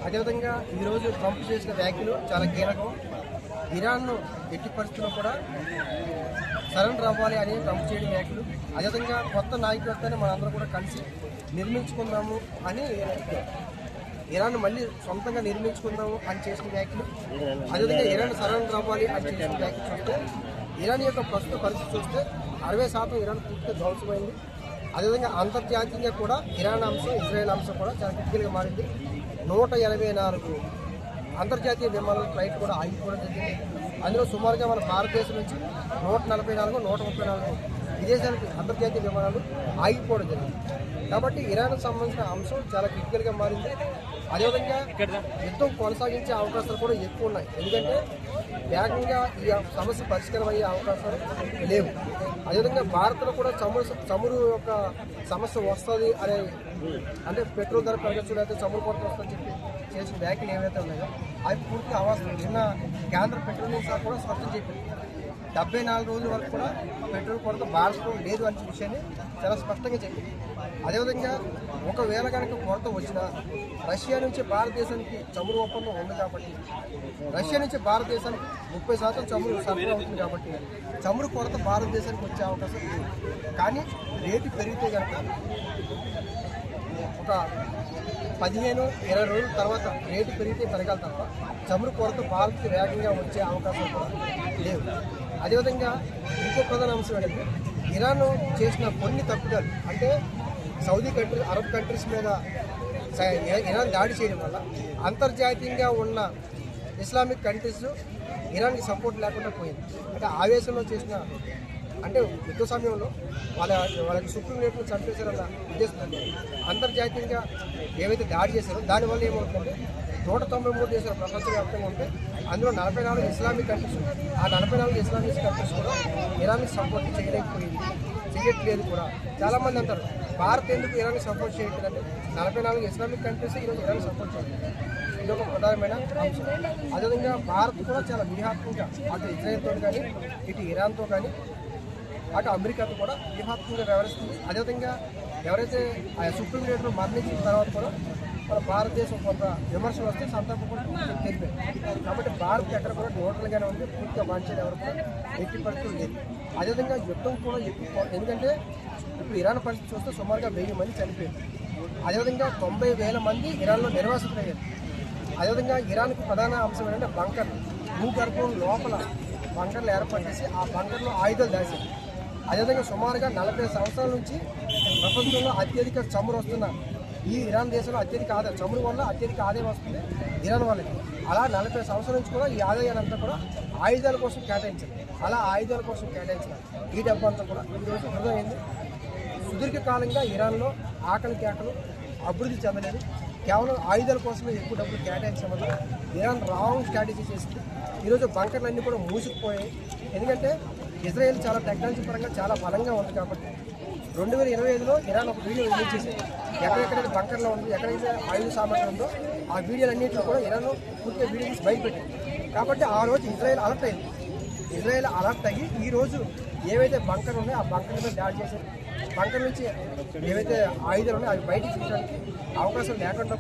అదేవిధంగా ఈరోజు ట్రంప్ చేసిన వ్యాఖ్యలు చాలా కీలకం. ఇరాన్ను ఎట్టి పరిస్థితుల్లో కూడా సరెండర్ అవ్వాలి అని ట్రంప్ చేయడం వ్యాఖ్యలు. అదేవిధంగా కొత్త నాయకత్వాన్ని మనందరం కూడా కలిసి నిర్మించుకుందాము అని ఇరాన్ మళ్ళీ సొంతంగా నిర్మించుకుందాము అని చేసిన వ్యాఖ్యలు. అదేవిధంగా ఇరాన్ సరెండర్ అవ్వాలి అని చేసిన వ్యాఖ్యలు చూస్తే ఇరాన్ యొక్క ప్రస్తుత పరిస్థితి చూస్తే 60% ఇరాన్ పూర్తిగా ధ్వంసమైంది. అదేవిధంగా అంతర్జాతీయంగా కూడా ఇరాన్ అంశం, ఇజ్రాయెల్ అంశం కూడా చాలా క్రిటికల్గా మారింది. 184 అంతర్జాతీయ విమానాల ఫ్లైట్ కూడా ఆగిపోవడం జరిగింది. అందులో సుమారుగా మన భారతదేశం నుంచి 144, 134 విదేశాలకు అంతర్జాతీయ విమానాలు ఆగిపోవడం జరిగింది. కాబట్టి ఇరాన్కు సంబంధించిన అంశం చాలా క్రిటికల్గా మారింది. అదేవిధంగా యుద్ధం కొనసాగించే అవకాశాలు కూడా ఎక్కువ ఉన్నాయి. ఎందుకంటే వేగంగా ఈ సమస్య పరిష్కారం అయ్యే అవకాశాలు లేవు. అదేవిధంగా భారత్లో కూడా చమురు యొక్క సమస్య వస్తుంది అనే, అంటే పెట్రోల్ ధర పెరగచ్చు అయితే చమురు కొరత వస్తుందని చెప్పి చేసిన వ్యాఖ్యలు ఏవైతే ఉన్నాయో అవి పూర్తి అవాస్తవం. నిన్న కేంద్ర పెట్రోలియం శాఖ కూడా స్పష్టం చెప్పింది 74 రోజుల వరకు కూడా పెట్రోల్ కొరత భారత్లో లేదు అనే విషయాన్ని చాలా స్పష్టంగా చెప్పింది. అదేవిధంగా ఒకవేళ కనుక కొరత వచ్చినా రష్యా నుంచి భారతదేశానికి చమురు ఒప్పందం ఉంది కాబట్టి, రష్యా నుంచి భారతదేశానికి 30% చమురు సరఫరా అవుతుంది కాబట్టి చమురు కొరత భారతదేశానికి వచ్చే అవకాశం లేదు. కానీ రేటు పెరిగితే కనుక ఒక 15-20 రోజుల తర్వాత రేటు పెరిగితే పెరగాలి తప్ప చమురు కొరత భారత్కి వేగంగా వచ్చే అవకాశం కూడా లేవు. అదేవిధంగా ఇంకో ప్రధాన అంశం ఏంటంటే ఇరాన్ చేసిన కొన్ని తప్పిదాలు, అంటే సౌదీ కంట్రీ, అరబ్ కంట్రీస్ మీద ఇరాన్ దాడి చేయడం వల్ల అంతర్జాతీయంగా ఉన్న ఇస్లామిక్ కంట్రీస్ ఇరాన్కి సపోర్ట్ లేకుండా పోయింది. అంటే ఆవేశంలో చేసిన, అంటే యుద్ధ సమయంలో వాళ్ళకి సుప్రీం కోర్టును చంపేశారన్న ఉద్దేశంతో అంతర్జాతీయంగా ఏవైతే దాడి చేశారో దానివల్ల ఏమవుతుందంటే 193 దేశాలు ప్రపంచవ్యాప్తంగా ఉంటే అందులో 44 ఇస్లామిక్ కంట్రీస్, ఆ 44 ఇస్లామిక్ కంట్రీస్ కూడా ఇరాన్కి సపోర్ట్ చేయట్లేదు కూడా. చాలామంది అంటారు భారత్ ఎందుకు ఇరాన్కి సపోర్ట్ చేయట్లేదంటే 44 ఇస్లామిక్ కంట్రీస్ ఈరోజు ఇరాన్కి సపోర్ట్ చేయట్లేదు. ఇది ఒక ప్రధానమైన అంశం. అదేవిధంగా భారత్ కూడా చాలా వ్యూహాత్మకంగా అటు ఇజ్రాయెల్తో కానీ, ఇటు ఇరాన్తో కానీ, అటు అమెరికాతో కూడా వ్యూహాత్మకంగా వ్యవహరిస్తుంది. అదేవిధంగా ఎవరైతే ఆ సుప్రీం కోర్టులో మరణించిన తర్వాత కూడా మన భారతదేశం కొంత విమర్శలు వస్తే సంతాపం కూడా తెలిపారు. కాబట్టి భారత్ ఎక్కడ కూడా న్యూట్రల్గానే ఉంది, పూర్తిగా మంచిగా ఎవరు కూడా ఎట్టి పరిస్థితులు లేదు. అదేవిధంగా యుద్ధం కూడా ఎక్కువ, ఎందుకంటే ఇప్పుడు ఇరాన్ పరిస్థితి చూస్తే సుమారుగా 1000 మంది చనిపోయారు. అదేవిధంగా 90,000 మంది ఇరాన్లో నిర్వాసితులయ్యారు. అదేవిధంగా ఇరాన్కి ప్రధాన అంశం ఏంటంటే బంకర్లు, భూగర్భం లోపల బంకర్లు ఏర్పాటు చేసి ఆ బంకర్లో ఆయుధాలు దాచారు. అదేవిధంగా సుమారుగా 40 సంవత్సరాల నుంచి ప్రపంచంలో అత్యధిక చమురు వస్తున్న ఈ ఇరాన్ దేశంలో అత్యధిక ఆదాయం, చమురు వల్ల అత్యధిక ఆదాయం వస్తుంది ఇరాన్ వాళ్ళకి. అలా 40 సంవత్సరాల నుంచి కూడా ఈ ఆదాయాన్ని అంతా కూడా ఆయుధాల కోసం కేటాయించారు. అలా ఆయుధాల కోసం కేటాయించిన ఈ డబ్బు అంతా కూడా ఈరోజు వృధమైంది. సుదీర్ఘకాలంగా ఇరాన్లో ఆకలి కేకలు అభివృద్ధి చెందలేదు. కేవలం ఆయుధాల కోసమే ఎక్కువ డబ్బులు కేటాయించడం వల్ల ఇరాన్ రాంగ్ స్ట్రాటజీ చేసింది. ఈరోజు బంకర్లన్నీ కూడా మూసుకుపోయాయి. ఎందుకంటే ఇజ్రాయెల్ చాలా టెక్నాలజీ పరంగా చాలా బలంగా ఉంది కాబట్టి 2025లో ఇరాన్ ఒక వీడియో రిలీజ్ చేసింది. ఎక్కడెక్కడైతే బంకర్లో ఉంది, ఎక్కడైతే ఆయుధ సామర్థ్యం ఉందో ఆ వీడియోలన్నింటిలో కూడా ఇరాన్ పూర్తిగా వీడియో తీసి బయటపెట్టింది. కాబట్టి ఆ రోజు ఇజ్రాయెల్ అలర్ట్ అయింది. ఇజ్రాయెల్ అలర్ట్ అయ్యి ఈరోజు ఏవైతే బంకర్ ఉన్నాయో ఆ బంకర్ మీద దాడి చేశారు. బంకర్ నుంచి ఏవైతే ఆయుధాలు ఉన్నాయో అవి బయటికి తీయడానికి అవకాశం లేకుండా